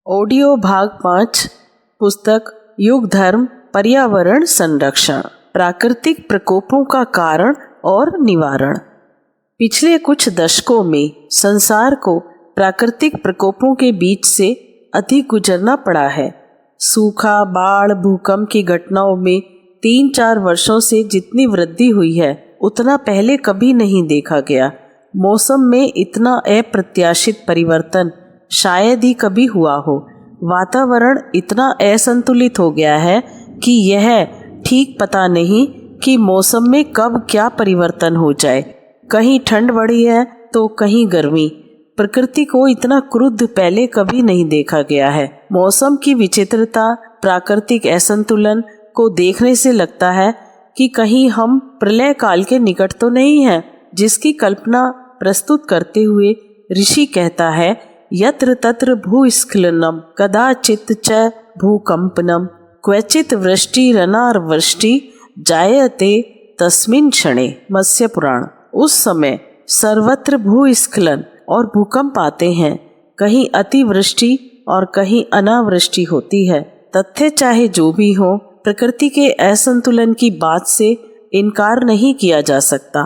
Audio भाग 5 पुस्तक युग धर्म पर्यावरण संरक्षण प्राकृतिक प्रकोपों का कारण और निवारण। पिछले कुछ दशकों में संसार को प्राकृतिक प्रकोपों के बीच से अधिक गुजरना पड़ा है। सूखा, बाढ़, भूकंप की घटनाओं में 3-4 वर्षों से जितनी वृद्धि हुई है उतना पहले कभी नहीं देखा गया। मौसम में इतना अप्रत्याशित परिवर्तन शायद ही कभी हुआ हो। वातावरण इतना असंतुलित हो गया है कि यह ठीक पता नहीं कि मौसम में कब क्या परिवर्तन हो जाए। कहीं ठंड बढ़ी है तो कहीं गर्मी। प्रकृति को इतना क्रुद्ध पहले कभी नहीं देखा गया है। मौसम की विचित्रता, प्राकृतिक असंतुलन को देखने से लगता है कि कहीं हम प्रलय काल के निकट तो नहीं हैं, जिसकी कल्पना प्रस्तुत करते हुए ऋषि कहता है, यत्र तत्र भूस्खलनम कदाचित् च भूकंपनम क्वचित् वृष्टिरनावृष्टि जायते तस्मिन् क्षणे। मत्स्य पुराण। उस समय सर्वत्र भूस्खलन और भूकंप आते हैं, कहीं अतिवृष्टि और कहीं अनावृष्टि होती है। तथ्य चाहे जो भी हो, प्रकृति के असंतुलन की बात से इनकार नहीं किया जा सकता।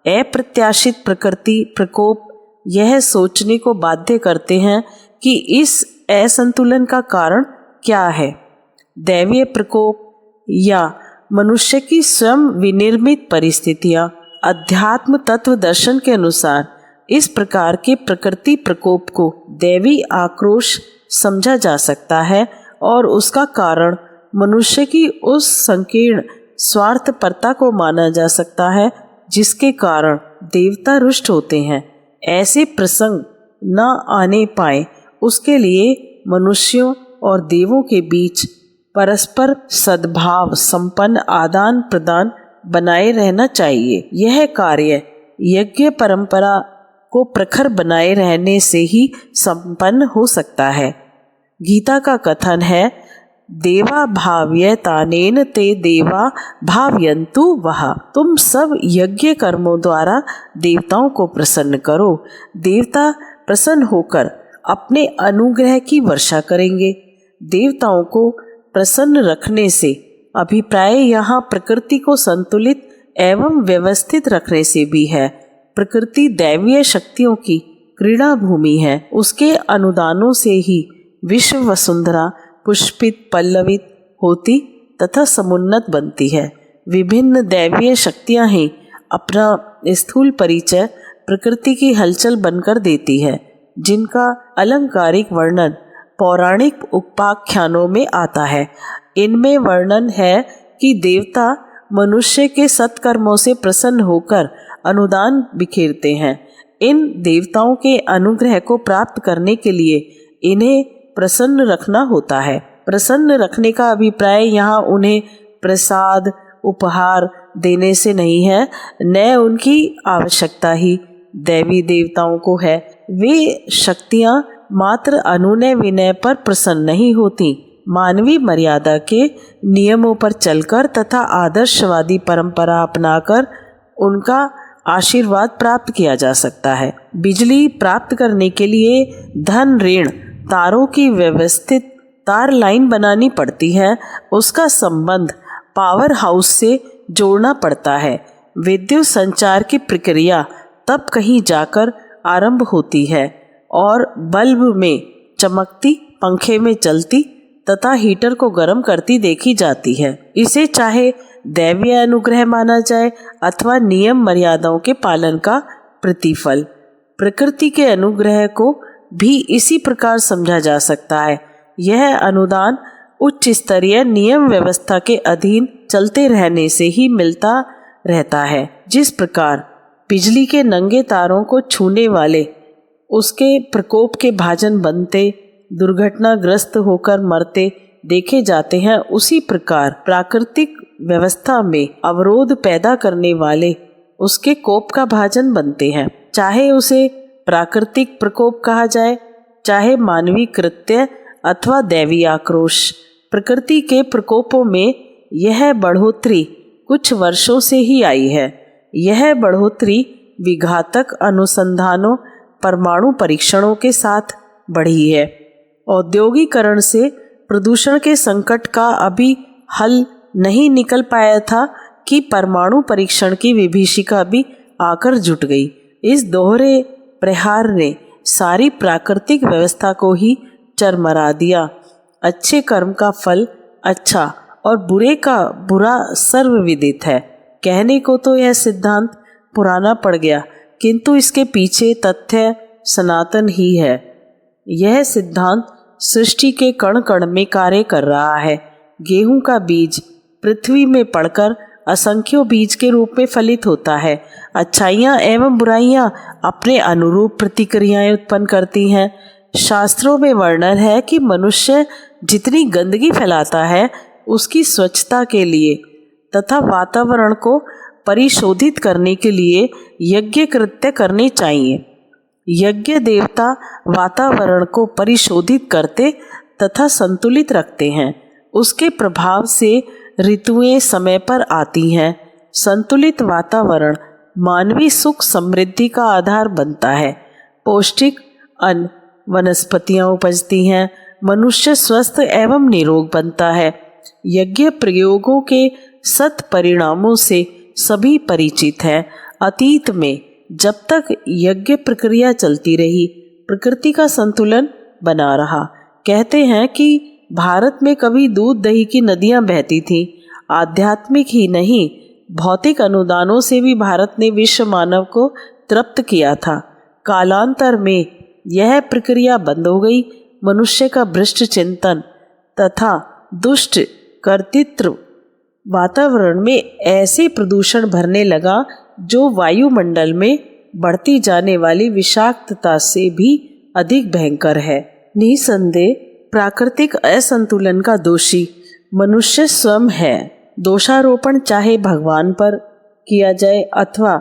अप्रत्याशित प्रकृति प्रकोप यह सोचने को बाध्य करते हैं कि इस असंतुलन का कारण क्या है। दैवीय प्रकोप या मनुष्य की स्वयं विनिर्मित परिस्थितियां। अध्यात्म तत्व दर्शन के अनुसार इस प्रकार के प्रकृति प्रकोप को दैवी आक्रोश समझा जा सकता है और उसका कारण मनुष्य की उस संकीर्ण स्वार्थपरता को माना जा सकता है जिसके कारण देवता रुष्ट होते हैं। ऐसे प्रसंग न आने पाए उसके लिए मनुष्यों और देवों के बीच परस्पर सद्भाव संपन्न आदान प्रदान बनाए रहना चाहिए। यह कार्य यज्ञ परंपरा को प्रखर बनाए रहने से ही संपन्न हो सकता है। गीता का कथन है, देवा भाव्यतानेन ते देवा भाव्यन्तु वह। तुम सब यज्ञ कर्मों द्वारा देवताओं को प्रसन्न करो। देवता प्रसन्न होकर अपने अनुग्रह की वर्षा करेंगे। देवताओं को प्रसन्न रखने से अभिप्राय यहाँ प्रकृति को संतुलित एवं व्यवस्थित रखने से भी है। प्रकृति दैवीय शक्तियों की क्रीड़ा भूमि है। उसके अनुदानों से ही विश्व वसुंधरा पुष्पित पल्लवित होती तथा समुन्नत बनती है। विभिन्न दैवीय शक्तियां ही अपना स्थूल परिचय प्रकृति की हलचल बनकर देती है, जिनका अलंकारिक वर्णन पौराणिक उपाख्यानों में आता है। इनमें वर्णन है कि देवता मनुष्य के सत्कर्मों से प्रसन्न होकर अनुदान बिखेरते हैं। इन देवताओं के अनुग्रह को प्राप्त करने के लिए इन्हें प्रसन्न रखना होता है। प्रसन्न रखने का अभिप्राय यहाँ उन्हें प्रसाद उपहार देने से नहीं है, न उनकी आवश्यकता ही दैवी देवताओं को है। वे शक्तियाँ मात्र अनुनय विनय पर प्रसन्न नहीं होती। मानवीय मर्यादा के नियमों पर चलकर तथा आदर्शवादी परंपरा अपनाकर उनका आशीर्वाद प्राप्त किया जा सकता है। बिजली प्राप्त करने के लिए धन ऋण तारों की व्यवस्थित तार लाइन बनानी पड़ती है। उसका संबंध पावर हाउस से जोड़ना पड़ता है। विद्युत संचार की प्रक्रिया तब कहीं जाकर आरंभ होती है और बल्ब में चमकती, पंखे में चलती तथा हीटर को गर्म करती देखी जाती है। इसे चाहे दैवीय अनुग्रह माना जाए अथवा नियम मर्यादाओं के पालन का प्रतिफल। प्रकृति के अनुग्रह को भी इसी प्रकार समझा जा सकता है। यह अनुदान उच्च स्तरीय नियम व्यवस्था के अधीन चलते रहने से ही मिलता रहता है। जिस प्रकार बिजली के नंगे तारों को छूने वाले उसके प्रकोप के भाजन बनते, दुर्घटनाग्रस्त होकर मरते देखे जाते हैं, उसी प्रकार प्राकृतिक व्यवस्था में अवरोध पैदा करने वाले उसके कोप का भाजन बनते हैं। चाहे उसे प्राकृतिक प्रकोप कहा जाए, चाहे मानवीय कृत्य अथवा दैवी आक्रोश। प्रकृति के प्रकोपों में यह बढ़ोतरी कुछ वर्षों से ही आई है। यह बढ़ोतरी विघातक अनुसंधानों, परमाणु परीक्षणों के साथ बढ़ी है। औद्योगिकरण से प्रदूषण के संकट का अभी हल नहीं निकल पाया था कि परमाणु परीक्षण की विभीषिका भी आकर जुट गई। इस दोहरे प्रहार ने सारी प्राकृतिक व्यवस्था को ही चरमरा दिया। अच्छे कर्म का फल अच्छा और बुरे का बुरा सर्वविदित है। कहने को तो यह सिद्धांत पुराना पड़ गया, किंतु इसके पीछे तथ्य सनातन ही है। यह सिद्धांत सृष्टि के कण कण में कार्य कर रहा है। गेहूं का बीज पृथ्वी में पड़कर असंख्यों बीज के रूप में फलित होता है। अच्छाइयाँ एवं बुराइयाँ अपने अनुरूप प्रतिक्रियाएं उत्पन्न करती हैं। शास्त्रों में वर्णन है कि मनुष्य जितनी गंदगी फैलाता है, उसकी स्वच्छता के लिए तथा वातावरण को परिशोधित करने के लिए यज्ञ कृत्य करने चाहिए। यज्ञ देवता वातावरण को परिशोधित करते तथा संतुलित रखते हैं। उसके प्रभाव से ऋतुएं समय पर आती हैं। संतुलित वातावरण मानवीय सुख समृद्धि का आधार बनता है। पौष्टिक अन्न वनस्पतियां उपजती हैं। मनुष्य स्वस्थ एवं निरोग बनता है। यज्ञ प्रयोगों के सत परिणामों से सभी परिचित हैं। अतीत में जब तक यज्ञ प्रक्रिया चलती रही, प्रकृति का संतुलन बना रहा। कहते हैं कि भारत में कभी दूध दही की नदियां बहती थीं। आध्यात्मिक ही नहीं, भौतिक अनुदानों से भी भारत ने विश्व मानव को तृप्त किया था। कालांतर में यह प्रक्रिया बंद हो गई। मनुष्य का भ्रष्ट चिंतन तथा दुष्ट कर्तृत्व वातावरण में ऐसे प्रदूषण भरने लगा जो वायुमंडल में बढ़ती जाने वाली विषाक्तता से भी अधिक भयंकर है। निसंदेह प्राकृतिक असंतुलन का दोषी मनुष्य स्वयं है। दोषारोपण चाहे भगवान पर किया जाए अथवा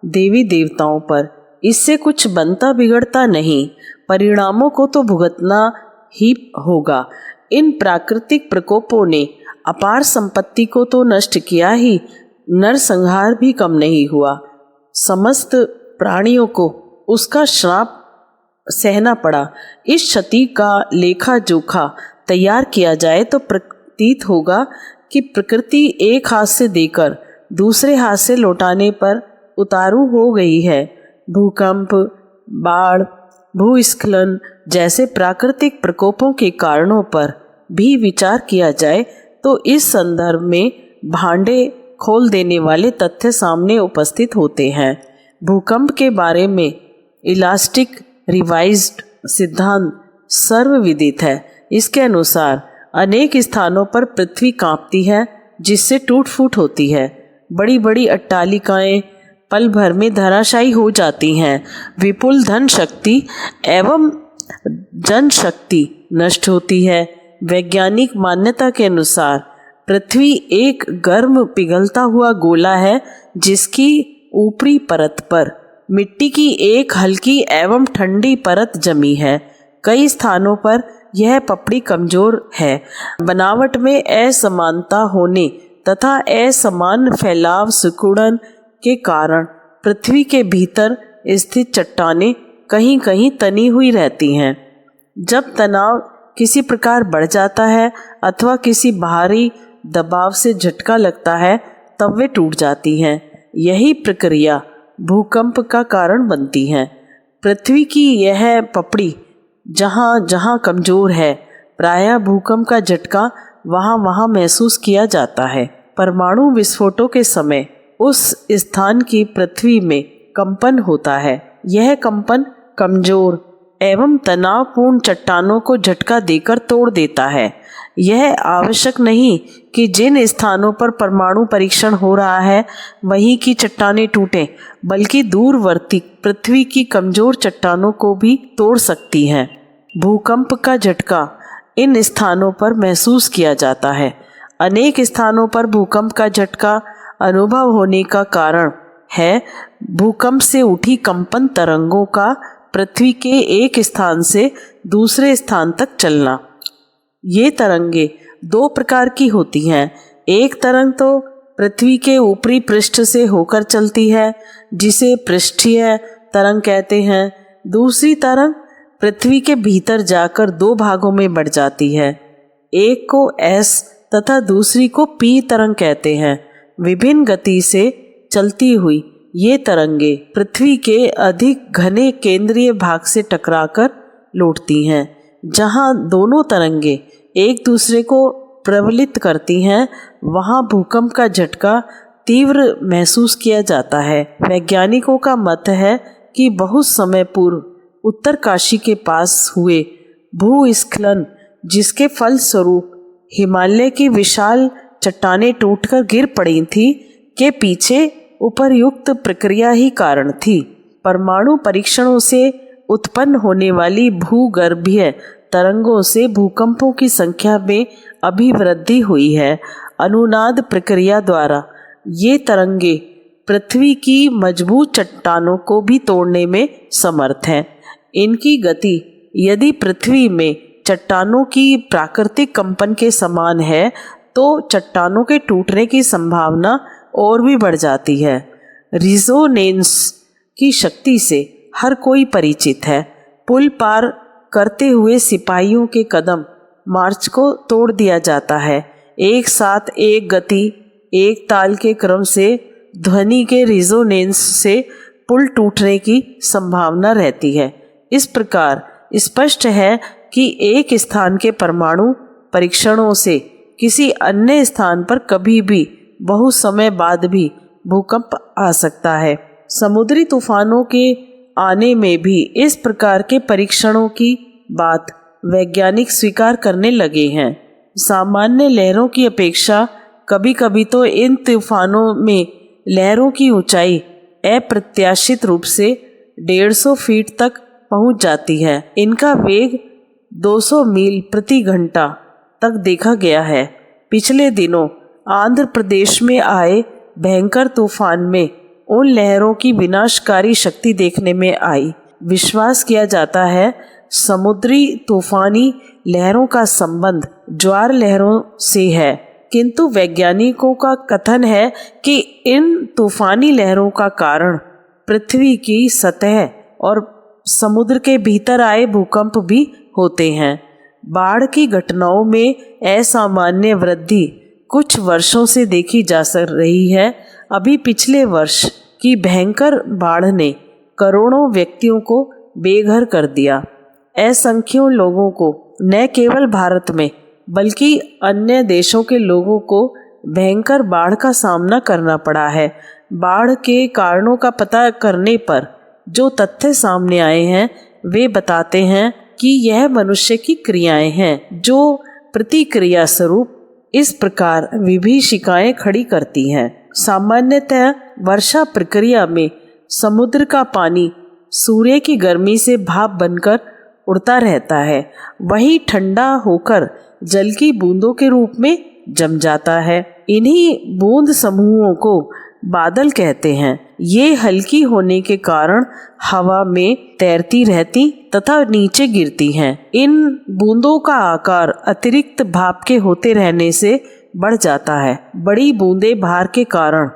देवी देवताओं पर, इससे कुछ बनता बिगड़ता नहीं। परिणामों को तो भुगतना ही होगा। इन प्राकृतिक प्रकोपों ने अपार संपत्ति को तो नष्ट किया ही, नरसंहार भी कम नहीं हुआ। समस्त प्राणियों को उसका श्राप सहना पड़ा। इस क्षति का लेखा जोखा तैयार किया जाए तो प्रतीत होगा कि प्रकृति एक हाथ से देकर दूसरे हाथ से लौटाने पर उतारू हो गई है। भूकंप, बाढ़, भूस्खलन जैसे प्राकृतिक प्रकोपों के कारणों पर भी विचार किया जाए तो इस संदर्भ में भांडे खोल देने वाले तथ्य सामने उपस्थित होते हैं। भूकंप के बारे में इलास्टिक रिवाइज्ड सिद्धांत सर्वविदित है। इसके अनुसार अनेक स्थानों पर पृथ्वी कांपती है, जिससे टूट फूट होती है। बड़ी बड़ी अट्टालिकाएं पल भर में धराशायी हो जाती हैं। विपुल धन शक्ति एवं जनशक्ति नष्ट होती है। वैज्ञानिक मान्यता के अनुसार पृथ्वी एक गर्म पिघलता हुआ गोला है, जिसकी ऊपरी परत पर मिट्टी की एक हल्की एवं ठंडी परत जमी है। कई स्थानों पर यह पपड़ी कमजोर है। बनावट में असमानता होने तथा असमान फैलाव सिकुड़न के कारण पृथ्वी के भीतर स्थित चट्टानें कहीं कहीं तनी हुई रहती हैं। जब तनाव किसी प्रकार बढ़ जाता है अथवा किसी बाहरी दबाव से झटका लगता है, तब वे टूट जाती हैं। यही प्रक्रिया भूकंप का कारण बनती है। पृथ्वी की यह पपड़ी जहाँ जहाँ कमजोर है, प्रायः भूकंप का झटका वहाँ वहाँ महसूस किया जाता है। परमाणु विस्फोटों के समय उस स्थान की पृथ्वी में कंपन होता है। यह कंपन कमजोर एवं तनावपूर्ण चट्टानों को झटका देकर तोड़ देता है। यह आवश्यक नहीं कि जिन स्थानों पर परमाणु परीक्षण हो रहा है वहीं की चट्टानें टूटें, बल्कि दूरवर्ती पृथ्वी की कमजोर चट्टानों को भी तोड़ सकती हैं। भूकंप का झटका इन स्थानों पर महसूस किया जाता है। अनेक स्थानों पर भूकंप का झटका अनुभव होने का कारण है भूकंप से उठी कंपन तरंगों का पृथ्वी के एक स्थान से दूसरे स्थान तक चलना। ये तरंगे दो प्रकार की होती हैं। एक तरंग तो पृथ्वी के ऊपरी पृष्ठ से होकर चलती है, जिसे पृष्ठीय तरंग कहते हैं। दूसरी तरंग पृथ्वी के भीतर जाकर दो भागों में बढ़ जाती है। एक को एस तथा दूसरी को पी तरंग कहते हैं। विभिन्न गति से चलती हुई ये तरंगे पृथ्वी के अधिक घने केंद्रीय भाग से टकराकर लौटती हैं। जहां दोनों तरंगे एक दूसरे को प्रबलित करती हैं, वहां भूकंप का झटका तीव्र महसूस किया जाता है। वैज्ञानिकों का मत है कि बहुत समय पूर्व उत्तरकाशी के पास हुए भूस्खलन, जिसके फलस्वरूप हिमालय की विशाल चट्टानें टूटकर गिर पड़ी थी, के पीछे उपर्युक्त प्रक्रिया ही कारण थी। परमाणु परीक्षणों से उत्पन्न होने वाली भूगर्भीय तरंगों से भूकंपों की संख्या में अभिवृद्धि हुई है। अनुनाद प्रक्रिया द्वारा ये तरंगे पृथ्वी की मजबूत चट्टानों को भी तोड़ने में समर्थ हैं। इनकी गति यदि पृथ्वी में चट्टानों की प्राकृतिक कंपन के समान है, तो चट्टानों के टूटने की संभावना और भी बढ़ जाती है। रिजोनेंस की शक्ति से हर कोई परिचित है। पुल पार करते हुए सिपाहियों के कदम मार्च को तोड़ दिया जाता है। एक साथ एक गति, एक ताल के क्रम से ध्वनि के रिजोनेंस से पुल टूटने की संभावना रहती है। इस प्रकार स्पष्ट है कि एक स्थान के परमाणु परीक्षणों से किसी अन्य स्थान पर कभी भी बहुत समय बाद भी भूकंप आ सकता है। समुद्री तूफानों के आने में भी इस प्रकार के परीक्षणों की बात वैज्ञानिक स्वीकार करने लगे हैं। सामान्य लहरों की अपेक्षा कभी कभी तो इन तूफानों में लहरों की ऊंचाई अप्रत्याशित रूप से 150 फीट तक पहुंच जाती है। इनका वेग 200 मील प्रति घंटा तक देखा गया है। पिछले दिनों आंध्र प्रदेश में आए भयंकर तूफान में उन लहरों की विनाशकारी शक्ति देखने में आई। विश्वास किया जाता है समुद्री तूफानी लहरों का संबंध ज्वार लहरों से है, किंतु वैज्ञानिकों का कथन है कि इन तूफानी लहरों का कारण पृथ्वी की सतह और समुद्र के भीतर आए भूकंप भी होते हैं। बाढ़ की घटनाओं में असामान्य वृद्धि कुछ वर्षों से देखी जा रही है। अभी पिछले वर्ष की भयंकर बाढ़ ने करोड़ों व्यक्तियों को बेघर कर दिया। असंख्यों लोगों को न केवल भारत में बल्कि अन्य देशों के लोगों को भयंकर बाढ़ का सामना करना पड़ा है। बाढ़ के कारणों का पता करने पर जो तथ्य सामने आए हैं, वे बताते हैं कि यह मनुष्य की क्रियाएं हैं जो प्रतिक्रिया स्वरूप इस प्रकार विभीषिकाएं खड़ी करती हैं। सामान्यतः वर्षा प्रक्रिया में समुद्र का पानी सूर्य की गर्मी से भाप बनकर उड़ता रहता है, वही ठंडा होकर जल की बूंदों के रूप में जम जाता है। इन्हीं बूंद समूहों को बादल कहते हैं। ये हल्की होने के कारण हवा में तैरती रहती तथा नीचे गिरती हैं। इन बूंदों का आकार अतिरिक्त भाप के होते रहने से बढ़ जाता है। बड़ी बूंदें भार के कारण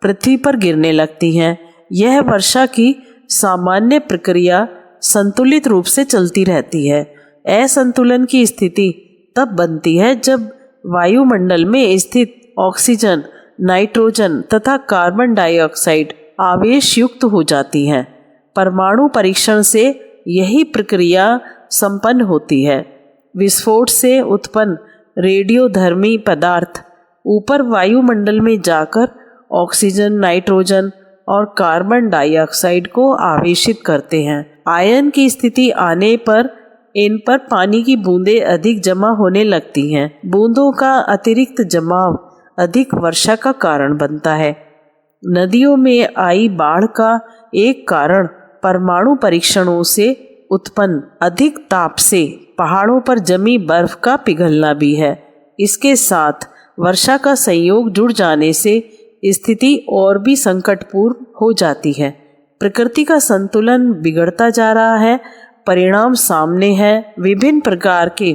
पृथ्वी पर गिरने लगती हैं। यह वर्षा की सामान्य प्रक्रिया संतुलित रूप से चलती रहती है। असंतुलन की स्थिति तब बनती है जब वायुमंडल में स्थित ऑक्सीजन, नाइट्रोजन तथा कार्बन डाइऑक्साइड आवेश युक्त हो जाती हैं। परमाणु परीक्षण से यही प्रक्रिया संपन्न होती है। विस्फोट से उत्पन्न रेडियोधर्मी पदार्थ ऊपर वायुमंडल में जाकर ऑक्सीजन, नाइट्रोजन और कार्बन डाइऑक्साइड को आवेशित करते हैं। आयन की स्थिति आने पर इन पर पानी की बूंदें अधिक जमा होने लगती हैं। बूंदों का अतिरिक्त जमाव अधिक वर्षा का कारण बनता है। नदियों में आई बाढ़ का एक कारण परमाणु परीक्षणों से उत्पन्न अधिक ताप से पहाड़ों पर जमी बर्फ का पिघलना भी है। इसके साथ वर्षा का संयोग जुड़ जाने से स्थिति और भी संकटपूर्ण हो जाती है। प्रकृति का संतुलन बिगड़ता जा रहा है। परिणाम सामने है। विभिन्न प्रकार के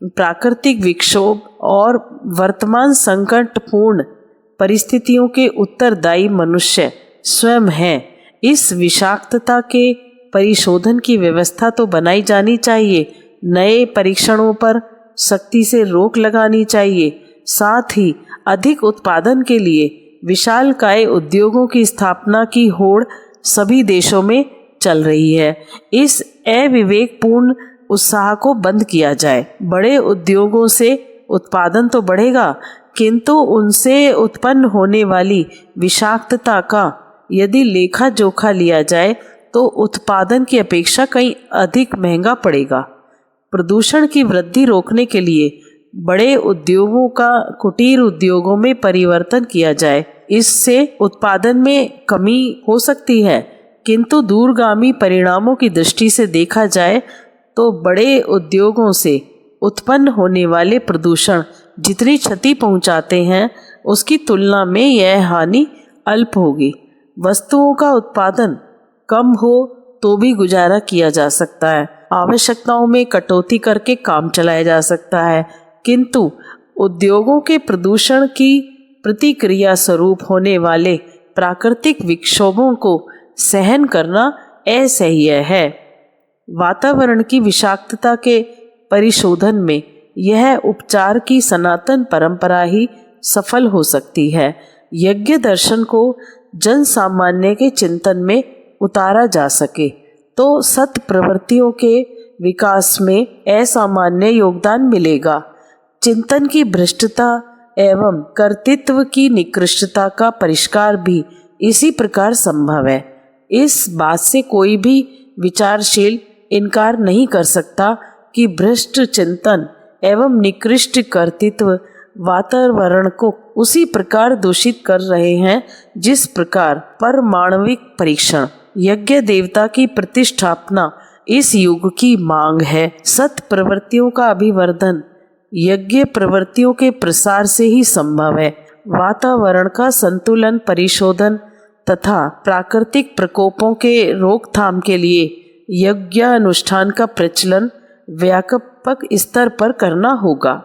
प्राकृतिक विक्षोभ और वर्तमान संकटपूर्ण परिस्थितियों के उत्तरदायी मनुष्य स्वयं हैं। इस विषाक्तता के परिशोधन की व्यवस्था तो बनाई जानी चाहिए, नए परीक्षणों पर सख्ती से रोक लगानी चाहिए। साथ ही अधिक उत्पादन के लिए विशालकाय उद्योगों की स्थापना की होड़ सभी देशों में चल रही है। इस अविवेकपूर्ण उत्साह को बंद किया जाए। बड़े उद्योगों से उत्पादन तो बढ़ेगा, किंतु उनसे उत्पन्न होने वाली विषाक्तता का यदि लेखा जोखा लिया जाए तो उत्पादन की अपेक्षा कहीं अधिक महंगा पड़ेगा। प्रदूषण की वृद्धि रोकने के लिए बड़े उद्योगों का कुटीर उद्योगों में परिवर्तन किया जाए। इससे उत्पादन में कमी हो सकती है, किंतु दूरगामी परिणामों की दृष्टि से देखा जाए तो बड़े उद्योगों से उत्पन्न होने वाले प्रदूषण जितनी क्षति पहुंचाते हैं उसकी तुलना में यह हानि अल्प होगी। वस्तुओं का उत्पादन कम हो तो भी गुजारा किया जा सकता है, आवश्यकताओं में कटौती करके काम चलाया जा सकता है, किंतु उद्योगों के प्रदूषण की प्रतिक्रिया स्वरूप होने वाले प्राकृतिक विक्षोभों को सहन करना असह्य है। वातावरण की विषाक्तता के परिशोधन में यह उपचार की सनातन परंपरा ही सफल हो सकती है। यज्ञ दर्शन को जन सामान्य के चिंतन में उतारा जा सके तो सत प्रवृत्तियों के विकास में असामान्य योगदान मिलेगा। चिंतन की भ्रष्टता एवं कर्तृत्व की निकृष्टता का परिष्कार भी इसी प्रकार संभव है। इस बात से कोई भी विचारशील इनकार नहीं कर सकता कि भ्रष्ट चिंतन एवं निकृष्ट कर्तृत्व वातावरण को उसी प्रकार दूषित कर रहे हैं जिस प्रकार परमाणविक परीक्षण यज्ञ देवता की प्रतिष्ठापना इस युग की मांग है। सत प्रवृत्तियों का अभिवर्धन यज्ञ प्रवृत्तियों के प्रसार से ही संभव है। वातावरण का संतुलन, परिशोधन तथा प्राकृतिक प्रकोपों के रोकथाम के लिए यज्ञानुष्ठान का प्रचलन व्यापक स्तर पर करना होगा।